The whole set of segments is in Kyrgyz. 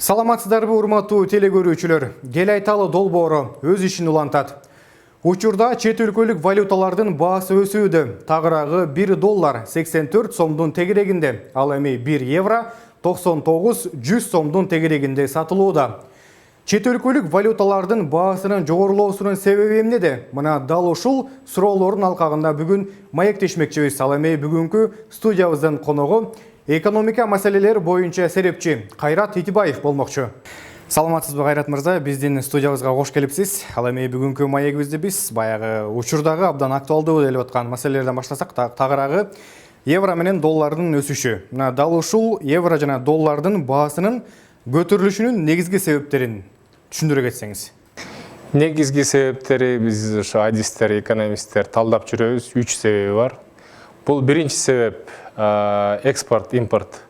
Саламатсыздарбы урматтуу телегөрүүчүлөр. Кел айталы долбоору өз ишин улантат. Учурда чет өлкөлүк валюталардын баасы өсүүдө. Тагыраагы $1 84 сомдун тегерегинде, ал эми 1 евро 99-100 сомдун тегерегинде сатылууда. Чет өлкөлүк валюталардын баасынын жогорулоосунун себеби эмнеде? Мына дал ушул суроолордун алкагында бүгүн маектешмекчибиз. Ал эми бүгүнкү студиябыздын коногу экономика маселелери боюнча серепчи Кайрат Итибаев болмокчу. Саламатсызбы Кайрат мырза, биздин студиябызга кош келипсиз. Ал эми бүгүнкү маегибизди биз баягы учурдагы абдан актуалдуу болуп аткан маселелерден баштасак, тагыраагы евро менен доллардын өсүшү. Мына дал ушул евро жана доллардын баасынын көтөрүлүшүнүн негизги себептерин түшүндүрө кетсеңиз. Негизги себептери биз ошо адистер, экономисттер талдап жүрөбүз. 3 себеби бар. Бул биринчи себеп экспорт, импорт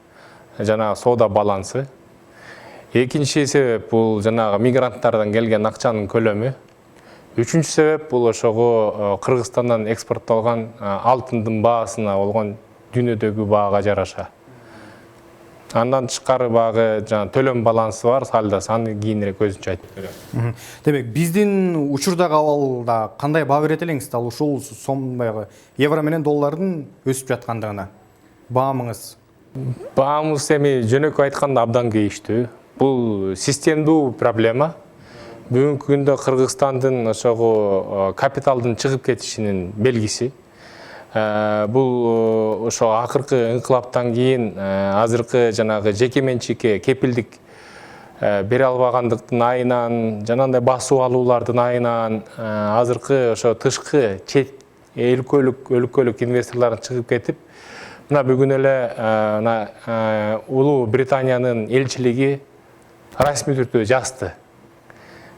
жана соода балансы. Экинчи себеп бул жанагы мигранттардан келген акчанын көлөмү. Үчүнчү себеп бул ошого Кыргызстандан экспорттолгон алтындын баасына болгон дүйнөдөгү баага жараша. Андан тышкары багы жана төлөм балансы бар, сальдосы, аны кийинирээк өзүнчө айтып берем. Демек, биздин учурдагы абалда кандай баа берет элеңиз? Ал ушул сом баягы евро менен доллардын өсүп жаткандыгына баамыңыз? Баамыз эми жөнөкөй айтканда абдан кейиштүү. Бул системдүү проблема. Бүгүнкү күндө Кыргызстандын ошого капиталдын чыгып кетишинин белгиси. Бул ошо акыркы инкылаптан кийин азыркы жанагы жеке менчикке кепилдик бере албагандыктын айынан, жанагындай басуу алуулардын айынан азыркы ошо тышкы чет өлкөлүк инвесторлордун чыгып кетип, мына бүгүн эле Улуу Британиянын элчилиги расмий түрдө жазды.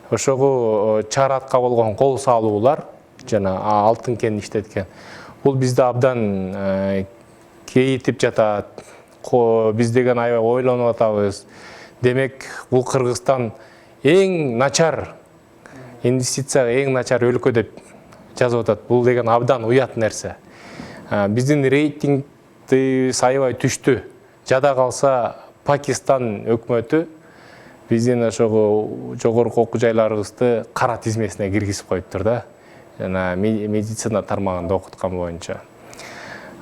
Ошого чаратка болгон кол салуулар жана алтын кенин иштеткен. Бул бизде абдан кейитип жатат. Биз деген аябай ойлонуп атабыз. Демек, бул Кыргызстан эң начар инвестицияга эң начар өлкө деп жазып атат. Бул деген абдан уят нерсе. Биздин рейтингди аябай түштү. Жада калса Пакистан өкмөтү биздин ошого жогорку окуу жайларыбызды кара тизмесине киргизип коюптур да. Жана медицина тармагында окуткан боюнча.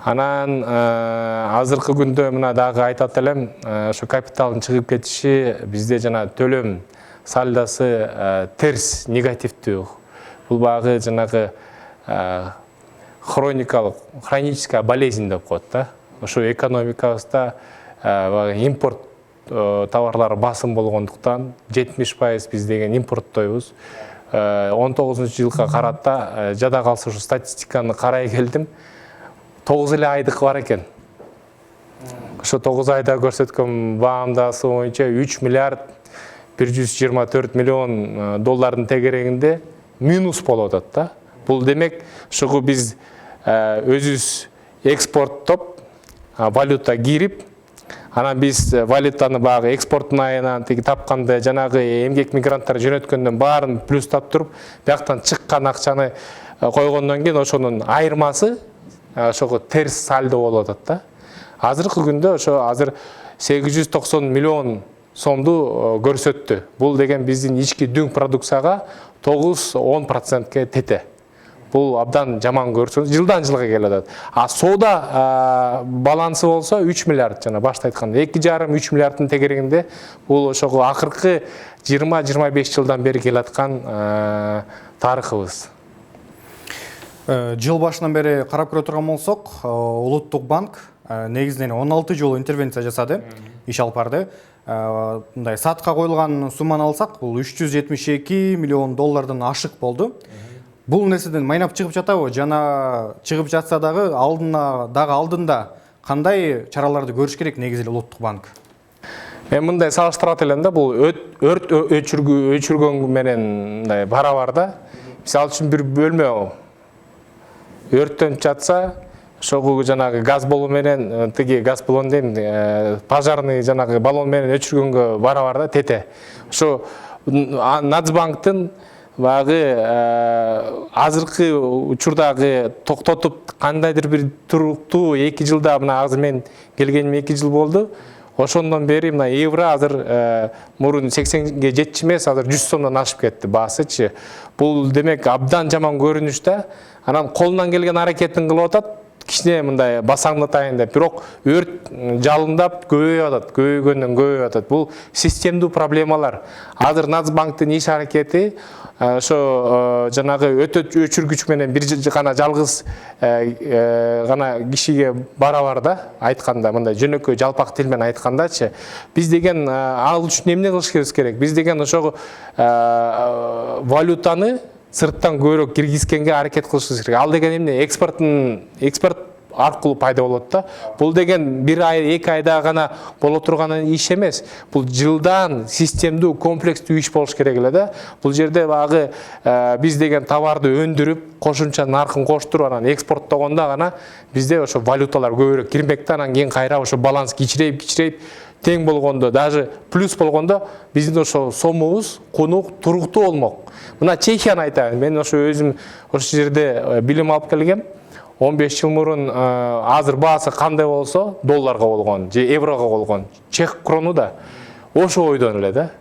Анан азыркы күндө мына дагы айтат элем, ошо капиталдын чыгып кетиши бизде жана төлөм сальдосы терс, негативдүү. Бул багы жанагы хроническая болезнь деп коет да. Ошо экономикабызда импорт товарлары басым болгондуктан 70% биз деген импорттойбуз. 19-жылга карата жада калса ушу статистиканы карай келдим. 9 эле айдык бар экен. Ошо 9 айда көрсөткөн баамдасы боюнча 3 миллиард 124 миллион доллардын тегерегинде минус болуп атат да. Бул демек, ошого биз өзүбүз экспорттоп, валюта кирип, анан биз валютаны багы экспорттун айынан тапканда жанагы эмгек мигранттар жөнөткөндөн баарын плюстап туруп, бияктан чыккан акчаны койгондон кийин ошонун айырмасы ошого терс сальдо болуп атат да. Азыркы күндө ошо азыр 890 миллион сомду көрсөттү. Бул деген биздин ички дүң продукцияга 9-10%ке тете. Бул абдан жаман көрсөтүш, жылдан жылга келип атат. Соода балансы болсо 3 миллиард жана башта айтканда 2,5-3 миллиарддын тегерегинде. Бул ошого акыркы 20-25 жылдан бери келаткан тарыхыбыз. Жыл башынан бери карап көрө турган болсок, Улуттук банк негизинен 16 жолу интервенция жасады, иш алып барды. Мындай сатка коюлган сумманы алсак, бул 372 миллион доллардан ашык болду. Бул нерседен майнап чыгып жатабы? Жана чыгып жатса дагы алдында кандай чараларды көрүш керек негизи Улуттук банк? Мен мындай салыштырат элем да, бул өрт өчүргөн менен мындай барабар да. Мисалы үчүн бир бөлмө өрттөнүп жатса, ошого жанагы газ баллон менен, газ баллон дейм, пожарный жанагы баллон менен өчүргөнгө барабар да, тете. Ошо Нацбанктын багы азыркы учурдагы токтотуп кандайдыр бир туруктуу 2 жылда, мына азыр мен келгениме 2 жыл болду. Ошондон бери мына евро азыр мурун 80-ге жетчү эмес, азыр 100 сомдон ашып кетти баасычы. Бул демек абдан жаман көрүнүш да. Анан колунан келген аракетин кылып атат, кичине мындай басаңдатайын деп, бирок өрт жалындап көбөйүп атат, көбөйгөндөн көбөйүп атат. Бул системдүү проблемалар. Азыр Нацбанктын иш аракети ошо жанагы өтө өчүргүч менен бир гана жалгыз гана кишиге барабар да, айтканда мындай жөнөкөй жалпак тил менен айткандачы, биз деген ал үчүн эмне кылышыбыз керек? Биз деген ошо валютаны сырттан көбүрөөк киргизгенге аракет кылышыбыз керек. Ал деген эмне? Экспорт аркылуу пайда болот да. Бул деген бир ай, 2 айда гана боло турган иш эмес. Бул жылдан системдүү, комплекстүү иш болуш керек эле да. Бул жерде багы биз деген товарды өндүрүп, кошумча наркын коштуруп, анан экспорттогондо гана бизде ошо валюталар көбүрөөк кирмек да, анан кийин кайра ошо баланс кичирейип тең болгондо, даже плюс болгондо биздин ошо сомубуз конук туруктуу болмок. Мына Чехияны айтайын. Мен ошо өзүм ошол жерде билим алып келгем. 15 жыл мурун азыр баасы кандай болсо, долларга болгон же еврого болгон, чех крону да ошо ойдон эле да.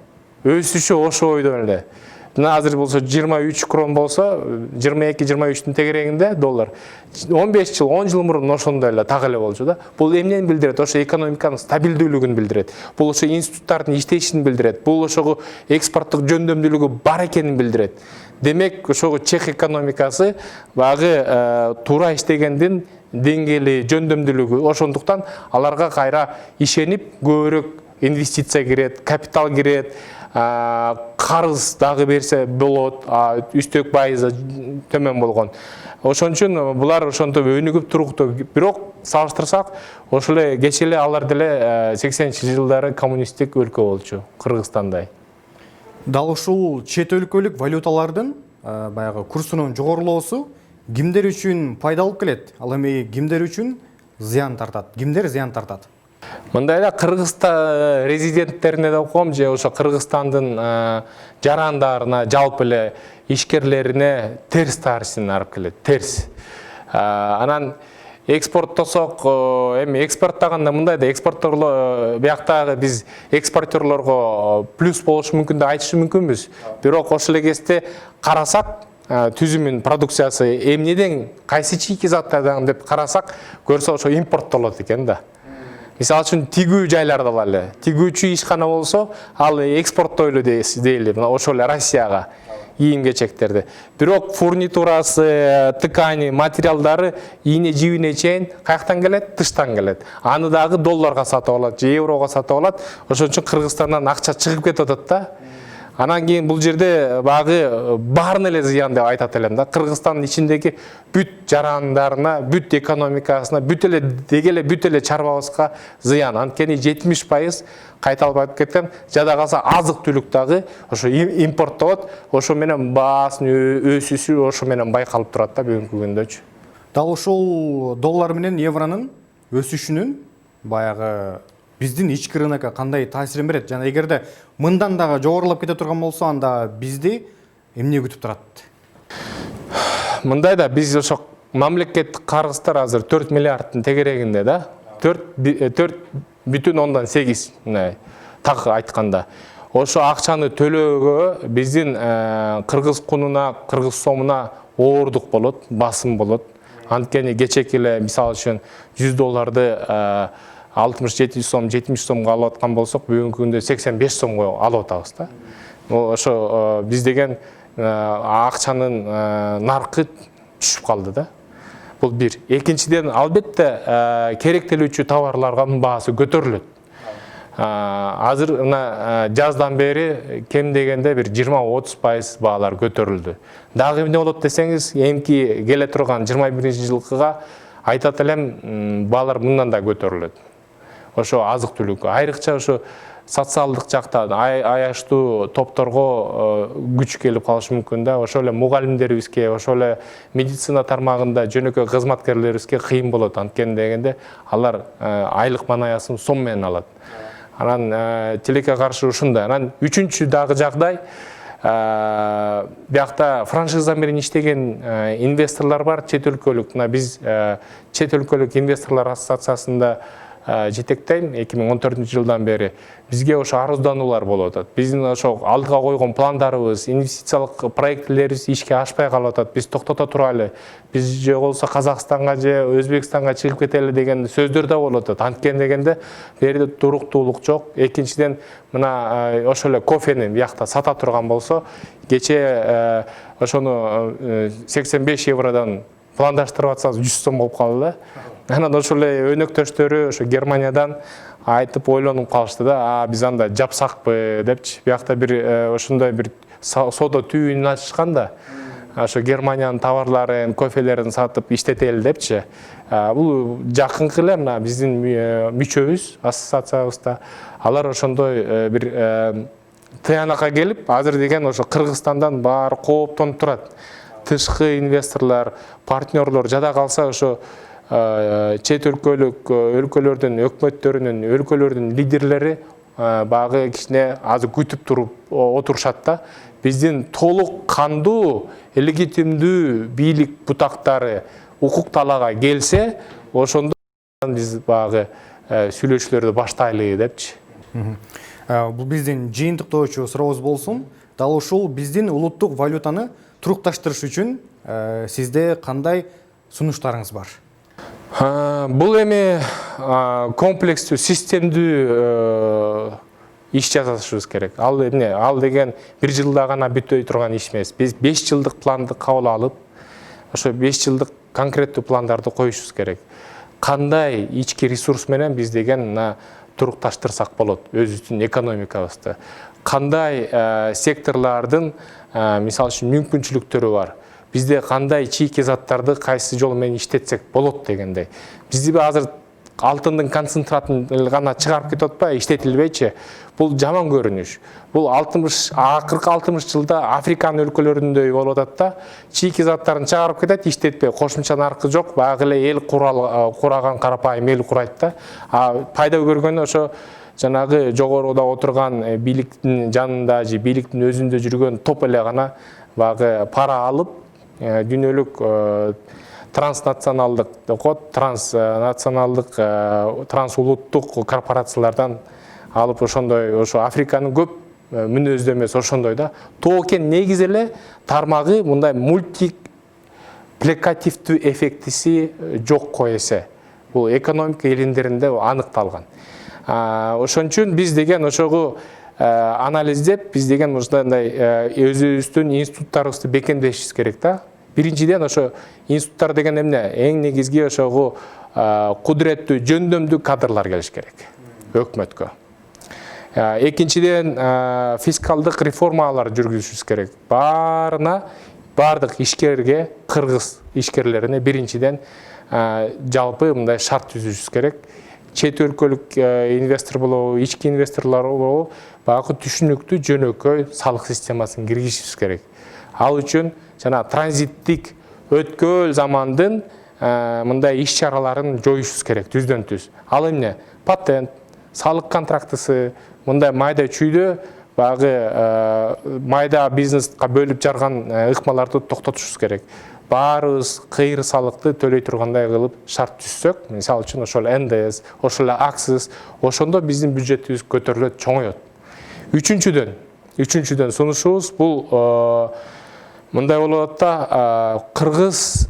Өсүшү ошо ойдон эле. Мына азыр болсо 23 крон болсо, 22-23-тün тегерегинде доллар. 15 жыл, 10 жыл мурун ошондой эле так эле болчу да. Бул эмнени билдирет? Ошо экономиканын стабилдүүлүгүн билдирет. Бул ошо институттардын иштешин билдирет. Бул ошо экспорттук жөндөмдүүлүгү бар экенин билдирет. Демек, ошо чех экономикасы багы туура иштегендин деңгээли, жөндөмдүүлүгү, ошондуктан аларга кайра ишенип көбүрөөк инвестиция кирет, капитал кирет, карыз дагы берсе болот, үстөк пайызы төмөн болгон. Ошон үчүн булар ошонтип өнүгүп туруктуу. Бирок салыштырсак, ошол эле кече эле алар деле 80-жылдары коммунисттик өлкө болчу, Кыргызстандай. Дал ушул чет өлкөлүк валюталардын баягы курсунун жогорулоосу кимдер үчүн пайда алып келет? Ал эми кимдер үчүн зыян тартат? Кимдер зыян тартат? Мындайда Кыргызстан резиденттерине да окугам, же ошо Кыргызстандын жарандарына, жалпы эле ишкерлерине терс таасирин алып келет, терс. Анан экспорттосок, эми экспорттаганда мындай да, экспортторлор биякта биз экспортерлорго плюс болушу мүмкүн деп айтышы мүмкүнбүз. Бирок ошол эле кезде карасак, түзүмүн продукциясы эмнеден, кайсы чийки заттардан деп карасак, көрсө ошо импорттолот экен да. Мисалы үчүн тигүү жайларды алалы. Тигүүчү ишкана болсо, ал экспорттойлу дейли, ошол эле Россияга кийим-кечектерди. Бирок фурнитурасы, ткани, материалдары ийне жибине чейин каяктан келет? Тыштан келет. Аны дагы долларга сатып алат, же еврого сатып алат. Ошон үчүн Кыргызстандан акча чыгып кетип атат да. Анан кийин бул жерде багы баарын эле зыян деп айтат элем да. Кыргызстандын ичиндеги бүт жарандарына, бүт экономикасына, бүт эле чарбабызга зыян. Анткени 70% кайталып кеткен, жада калса азык-түлүк дагы ошо импорттолот, ошо менен баасын өсүшү ошо менен байкалып турат да бүгүнкү күндөчү. Дал ушул доллар менен евронун өсүшүнүн баягы биздин ички рынокко кандай таасирин берет? Жана эгерде мындан дагы жогорулап кете турган болсо, анда бизди эмне күтүп турат? Мындай да, биз ошо мамлекеттик карыздар азыр 4 миллиардтын тегерегинде да. 4,8 так айтканда. Ошо акчаны төлөөгө биздин кыргыз кунуна, кыргыз сомуна оордук болот, басым болот. Анткени кечеки эле мисалы үчүн 100 долларды 60-70 сом, 70 сомго алып аткан болсок, бүгүнкү күндө 85 сомго алып атабыз да. Ошо биз деген акчанын наркы түшүп калды да. Бул бир. Экинчиден, албетте керектелүүчү товарлардын баасы көтөрүлөт. Азыр жаздан бери кем дегенде бир 20-30% баалар көтөрүлдү. Дагы эмне болот десеңиз, эмки келе турган 21-жылкыга айтат элем, баалар мындан да көтөрүлөт. Ошо азык-түлүк, айрыкча ошо социалдык жакта аяштуу топторго күч келип калышы мүмкүн да. Ошо эле мугалимдерибизге, ошо эле медицина тармагында жөнөкөй кызматкерлерибизге кыйын болот. Анткени дегенде алар айлык манаясын сом менен алат. Анан тилекке каршы ушундай. Анан үчүнчү дагы жагдай, биякта франшиза менен иштеген инвесторлор бар, чет өлкөлүк. Биз чет өлкөлүк инвесторлор ассоциациясында жетектейм. 2014 жылдан бери бизге ошо арыздануулар болуп атат. Биздин ошо алдыга койгон пландарыбыз, инвестициялык проектилерибиз ишке ашпай калып атат. Биз токтото турайлы. Биз же болсо Казакстанга же Өзбекстанга чыгып кетели деген сөздөр да болуп атат. Анткен дегенде берде туруктуулук жок. Экинчиден мына ошо эле кофени биякта сата турган болсо, кече ошону 85 евродан пландаштырып атсаңыз 100 сом болуп калды. Анан ошол эле өнөктөштөрү ошо Германиядан айтып ойлонуп калышты да, биз анда жапсакпы депчи. Биякта бир ошондой бир соода түйүнүн ачышкан да. Ошо Германиянын товарларын, кофелерин сатып иштетели депчи. Бул жакынкы эле мына биздин мүчөбүз, ассоциациябызда. Алар ошондой бир тыянакка келип, азыр деген ошо Кыргызстандан баары кооптонуп турат. Тышкы инвесторлор, партнерлор жада калса ошо чет өлкөлөрдүн өкмөттөрүнүн, өлкөлөрдүн лидерлери багы кичине азыр күтүп туруп отурушат да. Биздин толук кандуу, легитимдүү бийлик бутактары укук талаага келсе, ошондо биз багы сүйлөшүүлөрдү баштайлы депчи. Бул биздин жыйынтыктоочу сурообуз болсун. Дал ушул биздин улуттук валютаны турукташтырыш үчүн сизде кандай сунуштарыңыз бар? Бул эми комплекстүү, системдүү иш жасашыбыз керек. Ал деген бир жылда гана бүтөй турган иш эмес. Биз 5 жылдык планды кабыл алып, ошо 5 жылдык конкреттүү пландарды коюшубуз керек. Кандай ички ресурс менен биз деген турукташтырсак болот өзүбүздүн экономикабызды. Кандай секторлардын мисалы үчүн мүмкүнчүлүктөрү бар. Бизде кандай чийки заттарды кайсы жол менен иштетсек болот дегендей. Бизде азыр алтындын концентратын гана чыгарып кетип атпайбы, иштетилбейчи. Бул жаман көрүнүш. Бул 60 жылда Африканын өлкөлөрүндөй болуп атат да. Чийки заттарын чыгарып кетет, иштетпей, кошумча наркы жок, багы эле эл кураган карапайым эл курайт да. Пайда көргөнү ошо жанагы жогоруда отурган бийликтин жанында же бийликтин өзүндө жүргөн топ эле гана багы пара алып, дүйнөлүк транснационалдык, трансулуттук корпорациялардан алып ошондой, ошо Африканын көп мүнөздөмөсү ошондой да. Токен негизи эле тармагы мындай мультипликативдүү эффектиси жок эсе. Бул экономика элиндеринде аныкталган. Ошон үчүн биз деген ошого анализдеп, биз деген ушундай өзүбүздүн институттарыбызды бекемдешибиз керек да. Биринчиден ошо институттар деген эмне? Эң негизги ошого кудуреттүү, жөндөмдүү кадрлар келиш керек өкмөткө. Экинчиден фискалдык реформалар жүргүзүшүбүз керек. Бардык ишкерге, кыргыз ишкерлерине биринчиден жалпы мындай шарт түзүшүбүз керек. Чет өлкөлүк инвестор болобу, ички инвесторлор болобу, багы түшүнүктүү, жөнөкөй салык системасын киргизишибиз керек. Ал үчүн жана транзиттик өткөл замандын мындай иш-чараларын жоюшубуз керек түздөн түз. Ал эмне? Патент, салык контрактысы, мындай майда чүйдө багы майда бизнеска бөлүп жарган ыкмаларды токтотушубуз керек. Баарыбыз кыйыр салыкты төлөй тургандай кылып шарт түзсөк, мисалы үчүн ошол НДС, ошол эле акциз, ошондо биздин бюджетибиз көтөрүлөт, чоңоёт. Үчүнчүдөн сунушубуз бул мындай болуп атат да, кыргыз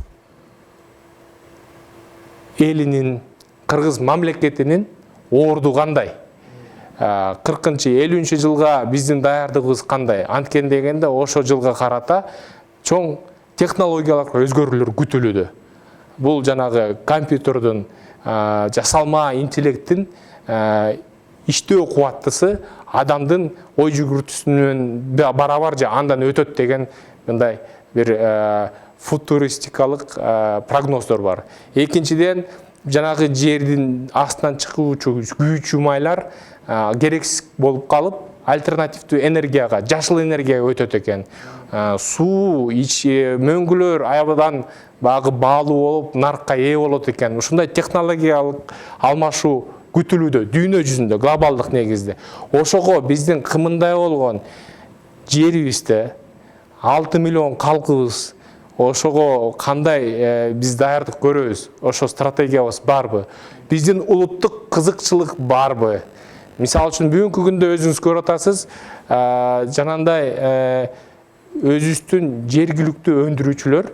элинин, кыргыз мамлекетинин орду кандай? 40-50 жылга биздин даярдыгыбыз кандай? Анткен дегенде ошо жылга карата чоң технологиялык өзгөрүүлөр күтүлүүдө. Бул жанагы компьютердин, жасалма интеллекттин иштөө кубаттысы адамдын ой жүгүртүүсүнөн барабар же андан өтөт деген мындай бир футуристикалык прогноздор бар. Экинчиден, жанагы жердин астынан чыгуучу күйүүчү майлар керексиз болуп калып, альтернативдүү энергияга, жашыл энергияга өтөт экен. Суу, мөңгүлөр аябадан багы баалуу болуп, наркка ээ болот экен. Ушундай технологиялык алмашуу күтүлүүдө, дүйнө жүзүндө, глобалдык негизде. Ошого биздин кымындай болгон жерибизде 6 миллион калкыбыз ошого кандай биз даярдык көрөбүз, ошо стратегиябыз барбы, биздин улуттук кызыкчылык барбы? Мисалы үчүн бүгүнкү күндө өзүңүз көрүп атасыз, жанагындай өзүбүздүн жергиликтүү өндүрүүчүлөр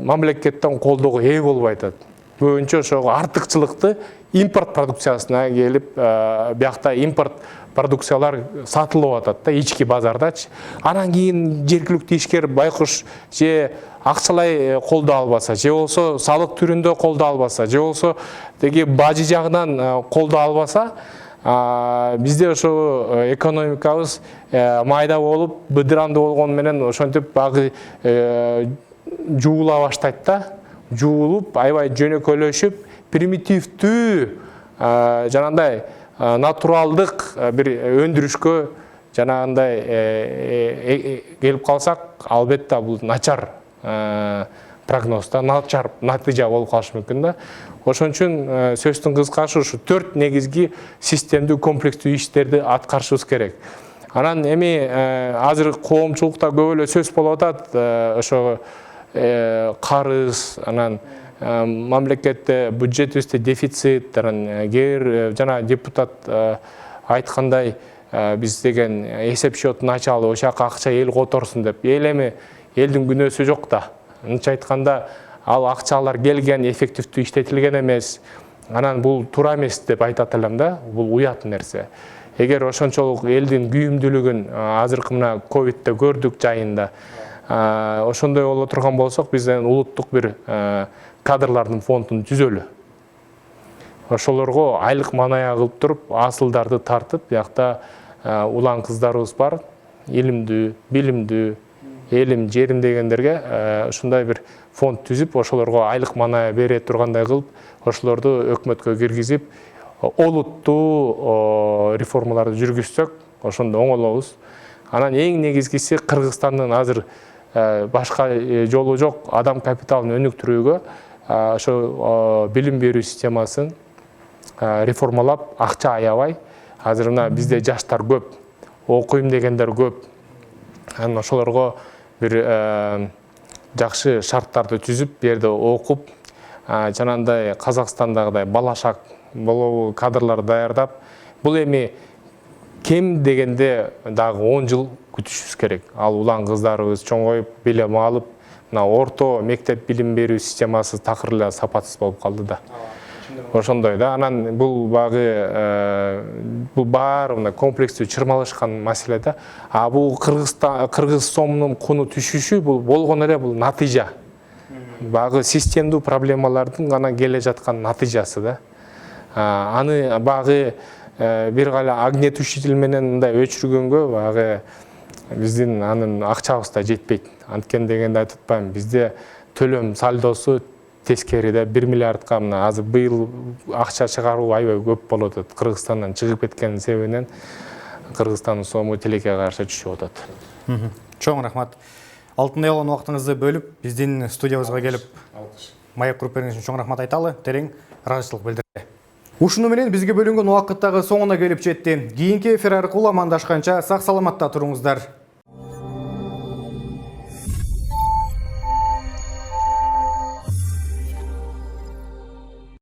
мамлекеттен колдоого ээ болбой атат. Көбүнчө ошого артыкчылыкты импорт продукциясына келип, биякта импорт продукциялар сатылып атат да ички базардачы. Анан кийин жергиликтүү ишкер байкуш же акчалай колдоо албаса, же болсо салык түрүндө колдоо албаса, же болсо деги бажы жагынан колдоо албаса, бизде ошо экономикабыз майда болуп, быдырандуу болгону менен ошентип багы жуула баштайт да. Жуулуп, аябай жөнөкөйлөшүп, примитивдүү, жанагындай натуралдык бир өндүрүшкө жанагындай келип калсак, албетте бул начар прогноз да, начар натыйжа болуп калышы мүмкүн да. Ошон үчүн сөздүн кыскасы ушу 4 негизги системдүү комплекстүү иштерди аткарышыбыз керек. Анан эми азыр коомчулукта көп эле сөз болуп атат, ошо карыз, анан мамлекетте бюджетибизде дефицит, анан кээ жана депутат айткандай биз деген эсеп счетун ачалы, ошол жака акча эл которсун деп. Эл эми элдин күнөөсү жок да. Ынча айтканда ал акчалар келген, эффективдүү иштетилген эмес. Анан бул туура эмес деп айтат элем да. Бул уят нерсе. Эгер ошончолук элдин күйүмдүүлүгүн азыркы мына ковидте көрдүк жайында, ошондой боло турган болсок, бизден улуттук бир кадрлардын фондун түзөлү. Ошолорго айлык маная кылып туруп, асылдарды тартып, биякта улан кыздарыбыз бар, илимдүү, билимдүү, элим, жерим дегендерге ушундай бир фонд түзүп, ошолорго айлык маная бере тургандай кылып, ошолорду өкмөткө киргизип, олуттуу реформаларды жүргүзсөк, ошондо оңолобуз. Анан эң негизгиси Кыргызстандын азыр башка жолу жок, адам капиталын өнүктүрүүгө ошо билим берүү системасын реформалап, акча аябай. Азыр мына бизде жаштар көп, окуйм дегендер көп. Анан ошолорго бир жакшы шарттарды түзүп, берде окуп, жанагындай Казакстандагыдай балашак болобу кадрлар даярдап, бул эми кем дегенде дагы 10 жыл күтүшүбүз керек. Ал улан кыздарыбыз чоңоюп, билим алып, мына орто мектеп билим берүү системасы такыр эле сапатсыз болуп калды да. Ошондой да. Анан бул багы бул баары мына комплекстүү чырмалышкан маселе да. Бул кыргыз сомунун куну түшүшү бул болгон эле бул натыйжа. Багы системдүү проблемалардын гана келе жаткан натыйжасы да. Аны багы бир гана огнетушитель менен мындай өчүргөнгө багы биздин анын акчабыз да жетпейт. Анткени дегенде айтып атпайм, бизде төлөм сальдосу тескериде 1 миллиардка мына азыр быйыл акча чыгаруу аябай көп болуп атат. Кыргызстандан чыгып кеткен себебинен Кыргызстандын сому тилекке каршы түшүп атат. Чоң рахмат. Алтындай болгон убактыңызды бөлүп, биздин студиябызга келип, маек куруп бергениңиз үчүн чоң рахмат айталы. Терең ыраазычылык билдирди. Ушуну менен бизге бөлүнгөн убакыттагы соңуна келип жетти. Кийинки эфир аркылуу амандашканча сак саламатта туруңуздар.